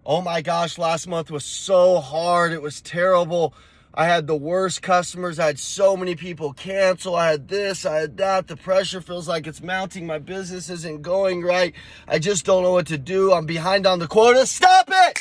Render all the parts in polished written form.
Oh my gosh, last month was so hard. It was terrible. I had the worst customers. I had so many people cancel. I had this, I had that. The pressure feels like it's mounting. My business isn't going right. I just don't know what to do. I'm behind on the quota. Stop it!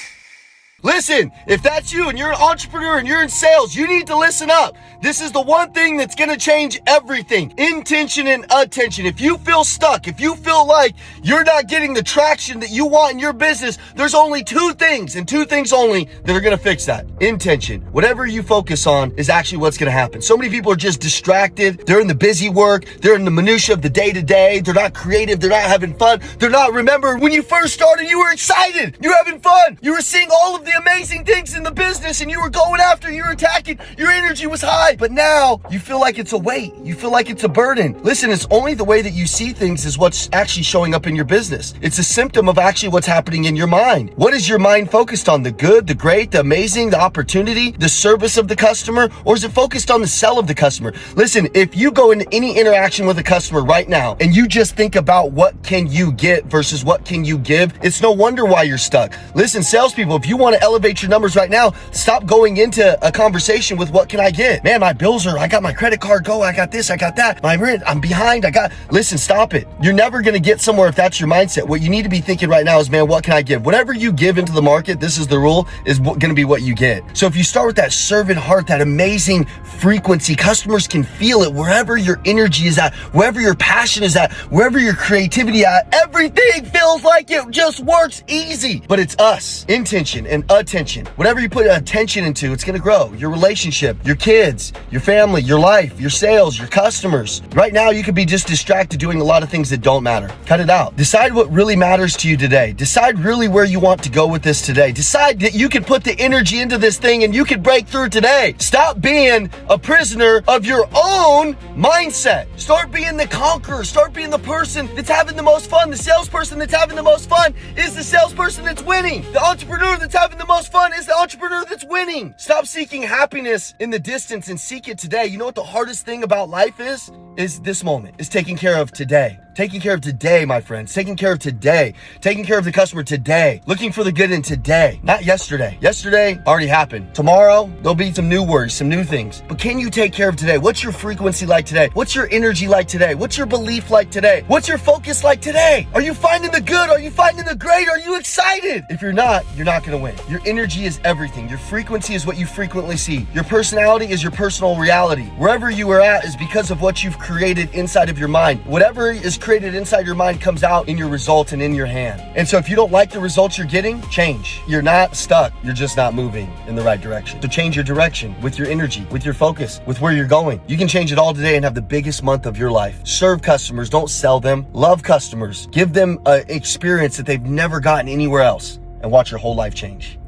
Listen, if that's you and you're an entrepreneur and you're in sales, you need to listen up. This is the one thing that's going to change everything. Intention and attention. If you feel stuck, if you feel like you're not getting the traction that you want in your business, there's only two things and two things only that are going to fix that. Intention. Whatever you focus on is actually what's going to happen. So many people are just distracted. They're in the busy work. They're in the minutia of the day to day. They're not creative. They're not having fun. They're not, remember, when you first started, you were excited. You were having fun. You were seeing all of the amazing things in the business and you were going after, you were attacking, your energy was high. But now you feel like it's a weight. You feel like it's a burden. Listen, it's only the way that you see things is what's actually showing up in your business. It's a symptom of actually what's happening in your mind. What is your mind focused on? The good, the great, the amazing, the opportunity, the service of the customer, or is it focused on the sell of the customer? Listen, if you go into any interaction with a customer right now and you just think about what can you get versus what can you give, it's no wonder why you're stuck. Listen, salespeople, if you want to elevate your numbers right now, stop going into a conversation with what can I get? Man, my bills are, I got my credit card go, I got this, I got that, my rent, I'm behind, listen, stop it. You're never going to get somewhere if that's your mindset. What you need to be thinking right now is, man, what can I give? Whatever you give into the market, this is the rule, is going to be what you get. So if you start with that servant heart, that amazing frequency, customers can feel it wherever your energy is at, wherever your passion is at, wherever your creativity at, everything feels like it just works easy. But it's us, intention and attention. Whatever you put attention into, it's going to grow. Your relationship, your kids, your family, your life, your sales, your customers. Right now, you could be just distracted doing a lot of things that don't matter. Cut it out. Decide what really matters to you today. Decide really where you want to go with this today. Decide that you can put the energy into this thing and you can break through today. Stop being a prisoner of your own mindset. Start being the conqueror. Start being the person that's having the most fun. The salesperson that's having the most fun is the salesperson that's winning. The entrepreneur that's having the most fun is the entrepreneur that's winning. Stop seeking happiness in the distance and seek it today. You know what the hardest thing about life is? Is this moment, is taking care of today. Taking care of today, my friends. Taking care of today. Taking care of the customer today. Looking for the good in today, not yesterday. Yesterday already happened. Tomorrow, there'll be some new worries, some new things. But can you take care of today? What's your frequency like today? What's your energy like today? What's your belief like today? What's your focus like today? Are you finding the good? Are you finding the great? Are you excited? If you're not going to win. Your energy is everything. Your frequency is what you frequently see. Your personality is your personal reality. Wherever you are at is because of what you've created inside of your mind. Whatever is created inside your mind comes out in your result and in your hand. And so if you don't like the results you're getting, change. You're not stuck. You're just not moving in the right direction. So change your direction with your energy, with your focus, with where you're going. You can change it all today and have the biggest month of your life. Serve customers. Don't sell them. Love customers. Give them an experience that they've never gotten anywhere else and watch your whole life change.